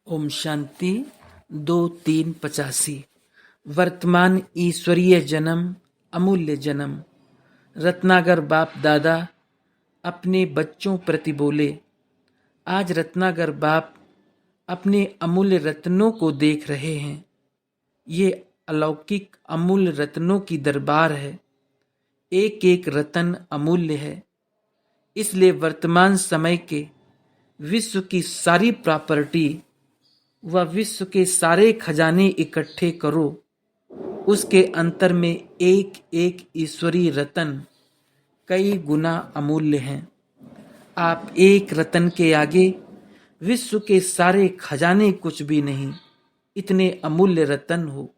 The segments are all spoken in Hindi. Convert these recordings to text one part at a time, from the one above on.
ओम शांति 2-3-85। वर्तमान ईश्वरीय जन्म, अमूल्य जन्म। रत्नाकर बाप दादा अपने बच्चों प्रति बोले। आज रत्नाकर बाप अपने अमूल्य रत्नों को देख रहे हैं। ये अलौकिक अमूल्य रत्नों की दरबार है। एक एक रत्न अमूल्य है। इसलिए वर्तमान समय के विश्व की सारी प्रॉपर्टी व विश्व के सारे खजाने इकट्ठे करो, उसके अंतर में एक एक ईश्वरीय रतन कई गुना अमूल्य हैं। आप एक रतन के आगे विश्व के सारे खजाने कुछ भी नहीं। इतने अमूल्य रतन हो।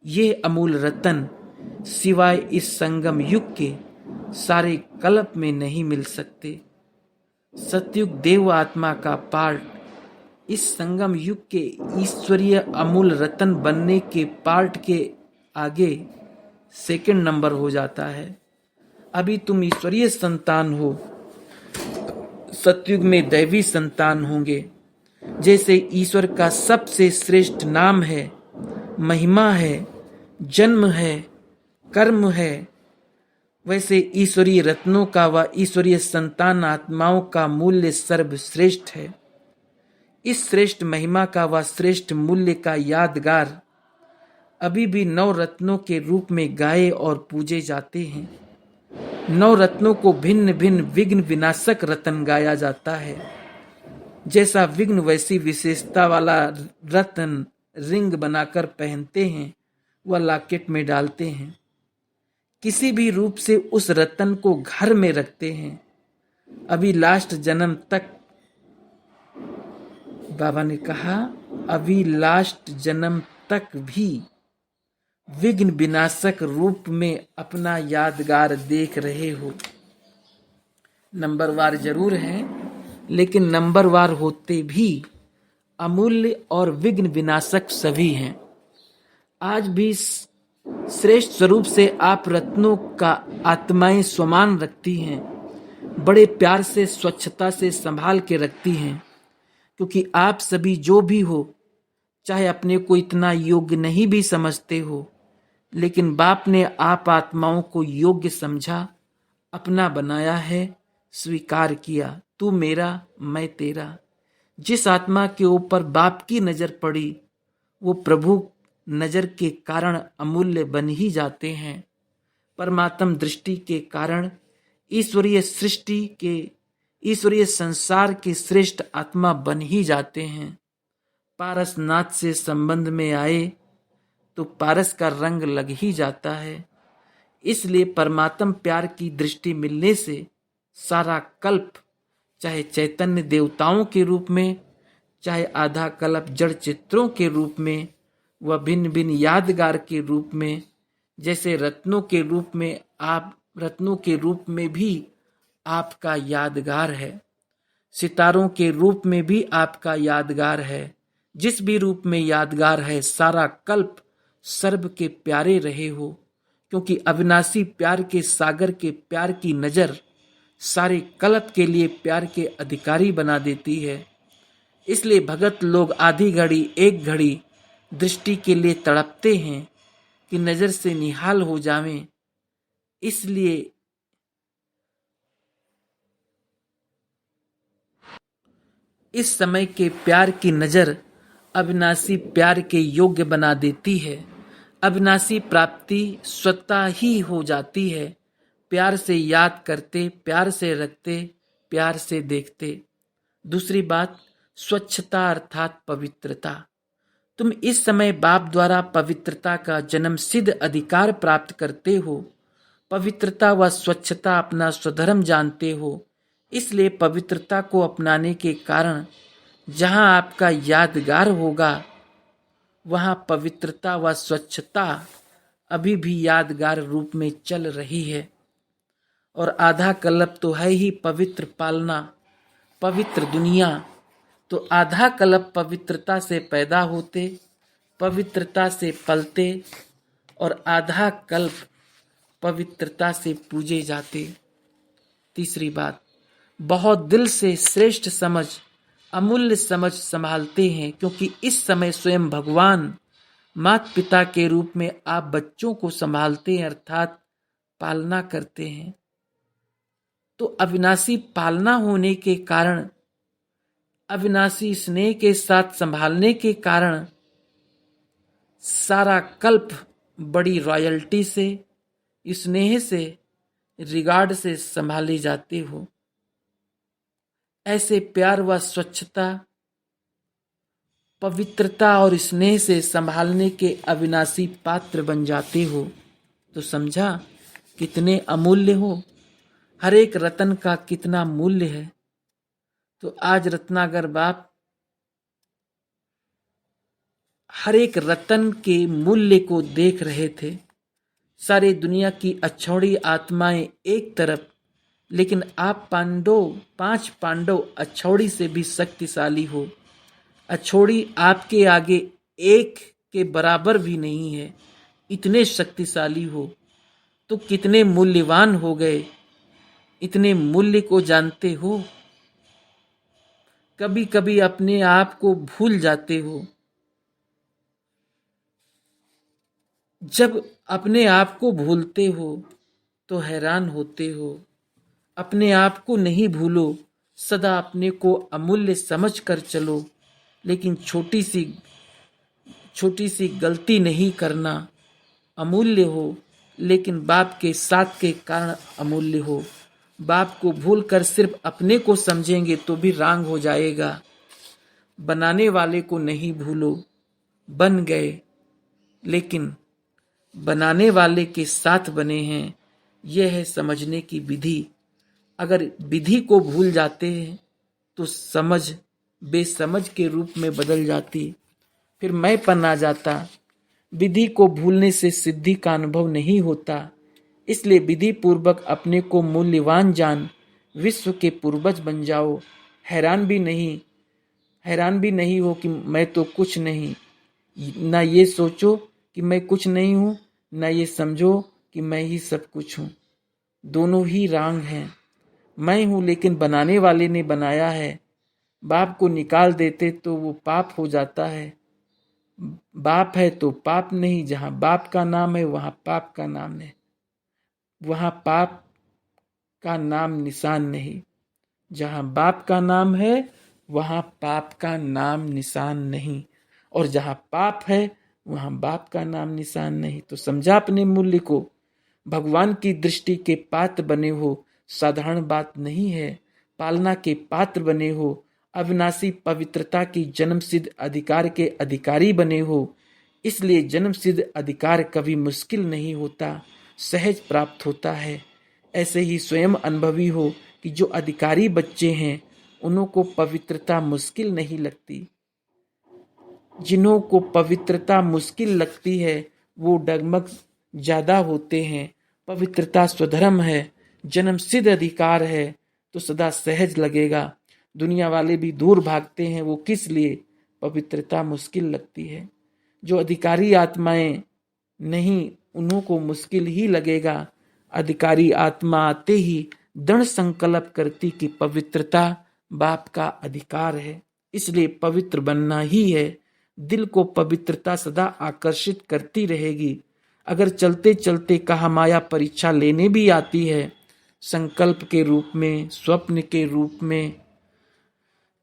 ये अमूल्य रतन सिवाय इस संगम युग के सारे कल्प में नहीं मिल सकते। सतयुग देव आत्मा का पार्ट इस संगम युग के ईश्वरीय अमूल्य रतन बनने के पार्ट के आगे सेकंड नंबर हो जाता है। अभी तुम ईश्वरीय संतान हो, सतयुग में दैवी संतान होंगे। जैसे ईश्वर का सबसे श्रेष्ठ नाम है, महिमा है, जन्म है, कर्म है, वैसे ईश्वरीय रत्नों का व ईश्वरीय संतान आत्माओं का मूल्य सर्वश्रेष्ठ है। इस श्रेष्ठ महिमा का व श्रेष्ठ मूल्य का यादगार अभी भी 9 रत्नों के रूप में गाए और पूजे जाते हैं। 9 रत्नों को भिन्न भिन्न विघ्न विनाशक रत्न गाया जाता है। जैसा विघ्न वैसी विशेषता वाला रत्न रिंग बनाकर पहनते हैं व लॉकेट में डालते हैं। किसी भी रूप से उस रत्न को घर में रखते हैं। अभी लास्ट जन्म तक बाबा ने कहा, अभी लास्ट जन्म तक भी विघ्न विनाशक रूप में अपना यादगार देख रहे हो। नंबरवार जरूर हैं, लेकिन नंबरवार होते भी अमूल्य और विघ्न विनाशक सभी हैं। आज भी श्रेष्ठ स्वरूप से आप रत्नों का आत्माएं स्वमान रखती हैं। बड़े प्यार से स्वच्छता से संभाल के रखती हैं, क्योंकि आप सभी जो भी हो, चाहे अपने को इतना योग्य नहीं भी समझते हो, लेकिन बाप ने आप आत्माओं को योग्य समझा, अपना बनाया है, स्वीकार किया। तू मेरा, मैं तेरा। जिस आत्मा के ऊपर बाप की नजर पड़ी, वो प्रभु नजर के कारण अमूल्य बन ही जाते हैं। परमात्म दृष्टि के कारण ईश्वरीय सृष्टि के, ईश्वरीय संसार के श्रेष्ठ आत्मा बन ही जाते हैं। पारसनाथ से संबंध में आए तो पारस का रंग लग ही जाता है। इसलिए परमात्म प्यार की दृष्टि मिलने से सारा कल्प, चाहे चैतन्य देवताओं के रूप में, चाहे आधा कल्प जड़ चित्रों के रूप में, व भिन्न भिन्न यादगार के रूप में, जैसे रत्नों के रूप में, आप रत्नों के रूप में भी आपका यादगार है। सितारों के रूप में भी आपका यादगार है। जिस भी रूप में यादगार है, सारा कल्प सर्व के प्यारे रहे हो, क्योंकि अविनाशी प्यार के सागर के प्यार की नजर सारे कल्प के लिए प्यार के अधिकारी बना देती है। इसलिए भगत लोग आधी घड़ी, एक घड़ी दृष्टि के लिए तड़पते हैं कि नजर से निहाल हो जावें। इसलिए इस समय के प्यार की नजर अविनाशी प्यार के योग्य बना देती है। अविनाशी प्राप्ति स्वतः ही हो जाती है। प्यार से याद करते, प्यार से रखते, प्यार से देखते। दूसरी बात, स्वच्छता अर्थात पवित्रता। तुम इस समय बाप द्वारा पवित्रता का जन्म सिद्ध अधिकार प्राप्त करते हो। पवित्रता व स्वच्छता अपना स्वधर्म जानते हो। इसलिए पवित्रता को अपनाने के कारण जहां आपका यादगार होगा, वहां पवित्रता व स्वच्छता अभी भी यादगार रूप में चल रही है। और आधा कल्प तो है ही पवित्र पालना, पवित्र दुनिया। तो आधा कल्प पवित्रता से पैदा होते, पवित्रता से पलते, और आधा कल्प पवित्रता से पूजे जाते। तीसरी बात, बहुत दिल से श्रेष्ठ समझ अमूल्य समझ संभालते हैं, क्योंकि इस समय स्वयं भगवान माता पिता के रूप में आप बच्चों को संभालते हैं, अर्थात पालना करते हैं। तो अविनाशी पालना होने के कारण, अविनाशी स्नेह के साथ संभालने के कारण सारा कल्प बड़ी रॉयल्टी से, स्नेह से, रिगार्ड से संभाले जाते हो। ऐसे प्यार व स्वच्छता, पवित्रता और स्नेह से संभालने के अविनाशी पात्र बन जाते हो। तो समझा कितने अमूल्य हो, हर एक रतन का कितना मूल्य है। तो आज रत्नाकर बाप हर एक रतन के मूल्य को देख रहे थे। सारे दुनिया की अछौड़ी आत्माएं एक तरफ, लेकिन आप पांडव, 5 पांडव अछौड़ी से भी शक्तिशाली हो। अछौड़ी आपके आगे एक के बराबर भी नहीं है, इतने शक्तिशाली हो। तो कितने मूल्यवान हो गए, इतने मूल्य को जानते हो। कभी कभी अपने आप को भूल जाते हो। जब अपने आप को भूलते हो तो हैरान होते हो। अपने आप को नहीं भूलो, सदा अपने को अमूल्य समझ कर चलो। लेकिन छोटी सी गलती नहीं करना। अमूल्य हो, लेकिन बाप के साथ के कारण अमूल्य हो। बाप को भूलकर सिर्फ अपने को समझेंगे तो भी रांग हो जाएगा। बनाने वाले को नहीं भूलो। बन गए, लेकिन बनाने वाले के साथ बने हैं, यह है समझने की विधि। अगर विधि को भूल जाते हैं तो समझ बेसमझ के रूप में बदल जाती, फिर मैंपन आ जाता। विधि को भूलने से सिद्धि का अनुभव नहीं होता। इसलिए विधि पूर्वक अपने को मूल्यवान जान विश्व के पूर्वज बन जाओ। हैरान भी नहीं हो कि मैं तो कुछ नहीं। ना ये सोचो कि मैं कुछ नहीं हूँ, ना ये समझो कि मैं ही सब कुछ हूँ। दोनों ही रांग हैं। मैं हूँ, लेकिन बनाने वाले ने बनाया है। बाप को निकाल देते तो वो पाप हो जाता है। बाप है तो पाप नहीं, जहाँ बाप का नाम है वहाँ पाप का नाम है, वहाँ पाप का नाम निशान नहीं। जहाँ बाप का नाम है वहाँ पाप का नाम निशान नहीं, और जहाँ पाप है वहाँ बाप का नाम निशान नहीं। तो समझा अपने मूल्य को। भगवान की दृष्टि के पात्र बने हो, साधारण बात नहीं है। पालना के पात्र बने हो, अविनाशी पवित्रता की जन्म सिद्ध अधिकार के अधिकारी बने हो। इसलिए जन्म सिद्ध अधिकार कभी मुश्किल नहीं होता, सहज प्राप्त होता है। ऐसे ही स्वयं अनुभवी हो कि जो अधिकारी बच्चे हैं उन्हों को पवित्रता मुश्किल नहीं लगती। जिन्हों को पवित्रता मुश्किल लगती है वो डगमग ज्यादा होते हैं। पवित्रता स्वधर्म है, जन्म सिद्ध अधिकार है, तो सदा सहज लगेगा। दुनिया वाले भी दूर भागते हैं, वो किस लिए? पवित्रता मुश्किल लगती है। जो अधिकारी आत्माएं नहीं, उन्हों को मुश्किल ही लगेगा। अधिकारी आत्मा आते ही दृढ़ संकल्प करती कि पवित्रता बाप का अधिकार है, इसलिए पवित्र बनना ही है। दिल को पवित्रता सदा आकर्षित करती रहेगी। अगर चलते चलते कहा माया परीक्षा लेने भी आती है, संकल्प के रूप में, स्वप्न के रूप में,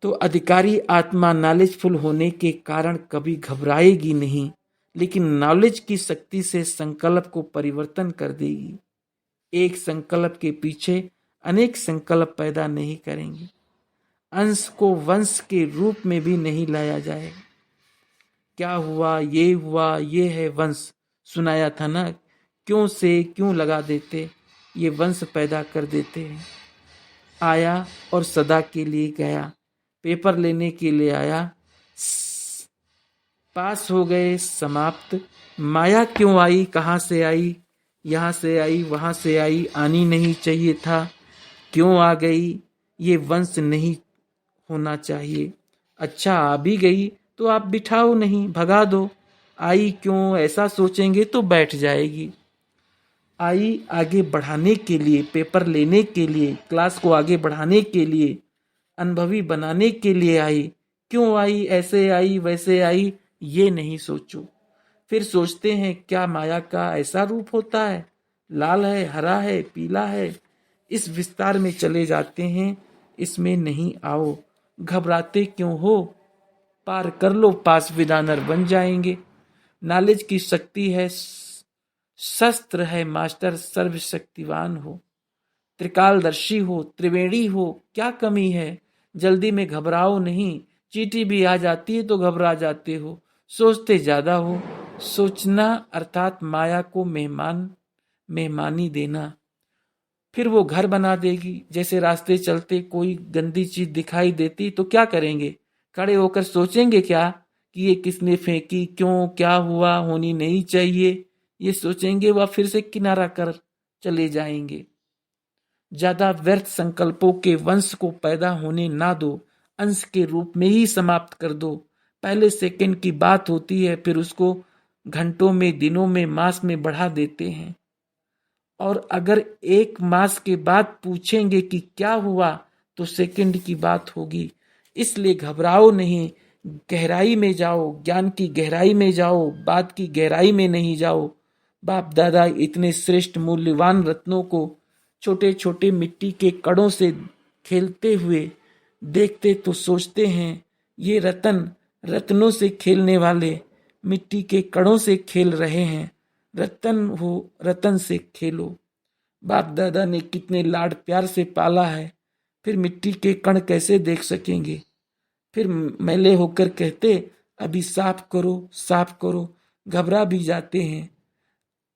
तो अधिकारी आत्मा नॉलेजफुल होने के कारण कभी घबराएगी नहीं, लेकिन नॉलेज की शक्ति से संकल्प को परिवर्तन कर देगी। एक संकल्प के पीछे अनेक संकल्प पैदा नहीं करेंगे। अंश को वंश के रूप में भी नहीं लाया जाएगा। क्या हुआ, ये है वंश, सुनाया था ना। क्यों से क्यों लगा देते, ये वंश पैदा कर देते हैं। आया और सदा के लिए गया, पेपर लेने के लिए आया, पास हो गए, समाप्त। माया क्यों आई, कहाँ से आई, यहाँ से आई, वहाँ से आई, आनी नहीं चाहिए था, क्यों आ गई? ये वंश नहीं होना चाहिए। अच्छा आ भी गई तो आप बिठाओ नहीं, भगा दो। आई क्यों, ऐसा सोचेंगे तो बैठ जाएगी। आई आगे बढ़ाने के लिए, पेपर लेने के लिए, क्लास को आगे बढ़ाने के लिए, अनुभवी बनाने के लिए आई। क्यों आई, ऐसे आई वैसे आई, ये नहीं सोचो। फिर सोचते हैं क्या माया का ऐसा रूप होता है, लाल है, हरा है, पीला है। इस विस्तार में चले जाते हैं, इसमें नहीं आओ। घबराते क्यों हो, पार कर लो, पास विदानर बन जाएंगे। नॉलेज की शक्ति है, शस्त्र है मास्टर, सर्वशक्तिवान हो, त्रिकालदर्शी हो, त्रिवेणी हो, क्या कमी है। जल्दी में घबराओ नहीं, चींटी भी आ जाती है तो घबरा जाते हो। सोचते ज्यादा हो, सोचना अर्थात माया को मेहमानी देना। फिर वो घर बना देगी। जैसे रास्ते चलते कोई गंदी चीज दिखाई देती तो क्या करेंगे, खड़े होकर सोचेंगे क्या कि ये किसने फेंकी, क्यों, क्या हुआ, होनी नहीं चाहिए, ये सोचेंगे, वह फिर से किनारा कर चले जाएंगे। ज्यादा व्यर्थ संकल्पों के वंश को पैदा होने ना दो, अंश के रूप में ही समाप्त कर दो। पहले सेकंड की बात होती है, फिर उसको घंटों में, दिनों में, मास में बढ़ा देते हैं। और अगर एक मास के बाद पूछेंगे कि क्या हुआ तो सेकंड की बात होगी। इसलिए घबराओ नहीं, गहराई में जाओ, ज्ञान की गहराई में जाओ, बात की गहराई में नहीं जाओ। बाप दादा इतने श्रेष्ठ मूल्यवान रत्नों को छोटे छोटे मिट्टी के कणों से खेलते हुए देखते तो सोचते हैं ये रत्नों से खेलने वाले मिट्टी के कणों से खेल रहे हैं। रतन हो, रतन से खेलो। बाप दादा ने कितने लाड प्यार से पाला है, फिर मिट्टी के कण कैसे देख सकेंगे। फिर मैले होकर कहते अभी साफ करो, साफ करो। घबरा भी जाते हैं,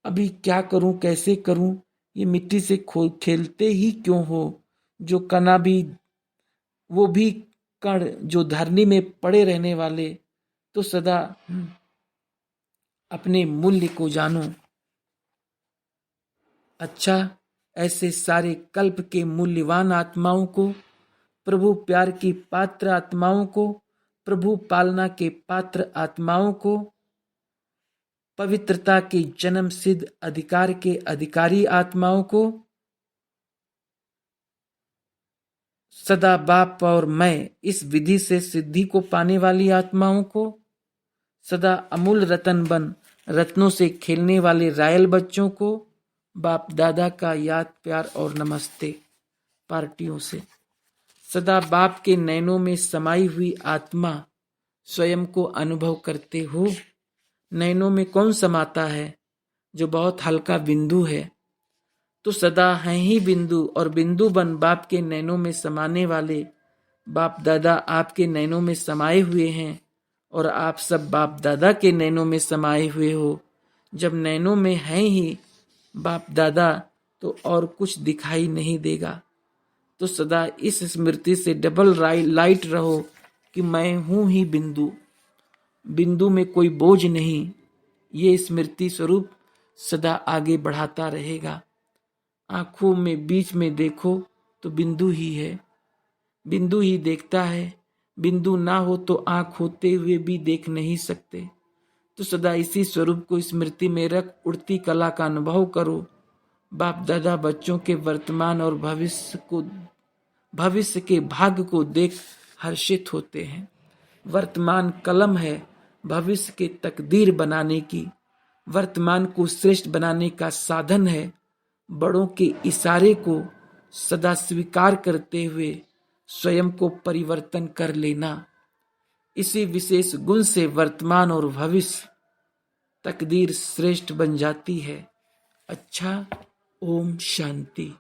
अभी क्या करूं, कैसे करूं। ये मिट्टी से खेलते ही क्यों हो, जो कणा भी, वो भी कण जो धरनी में पड़े रहने वाले, तो सदा अपने मूल्य को जानो। अच्छा, ऐसे सारे कल्प के मूल्यवान आत्माओं को, प्रभु प्यार की पात्र आत्माओं को, प्रभु पालना के पात्र आत्माओं को, पवित्रता के जन्म सिद्ध अधिकार के अधिकारी आत्माओं को, सदा बाप और मैं इस विधि से सिद्धि को पाने वाली आत्माओं को, सदा अमूल रतन बन रत्नों से खेलने वाले रायल बच्चों को, बाप दादा का याद प्यार और नमस्ते। पार्टियों से सदा बाप के नैनों में समाई हुई आत्मा स्वयं को अनुभव करते हो। नैनों में कौन समाता है, जो बहुत हल्का बिंदु है, तो सदा हैं ही बिंदु, और बिंदु बन बाप के नैनों में समाने वाले बाप दादा आपके नैनों में समाये हुए हैं, और आप सब बाप दादा के नैनों में समाये हुए हो। जब नैनों में हैं ही बाप दादा तो और कुछ दिखाई नहीं देगा। तो सदा इस स्मृति से डबल लाइट रहो कि मैं हूं ही बिंदु, बिंदु में कोई बोझ नहीं। ये स्मृति स्वरूप सदा आगे बढ़ाता रहेगा। आंखों में बीच में देखो तो बिंदु ही है, बिंदु ही देखता है। बिंदु ना हो तो आंख होते हुए भी देख नहीं सकते। तो सदा इसी स्वरूप को स्मृति में रख उड़ती कला का अनुभव करो। बाप दादा बच्चों के वर्तमान और भविष्य के भाग्य को देख हर्षित होते हैं। वर्तमान कलम है भविष्य के तकदीर बनाने की, वर्तमान को श्रेष्ठ बनाने का साधन है। बड़ों के इशारे को सदा स्वीकार करते हुए स्वयं को परिवर्तन कर लेना। इसी विशेष गुण से वर्तमान और भविष्य तकदीर श्रेष्ठ बन जाती है। अच्छा, ओम शांति।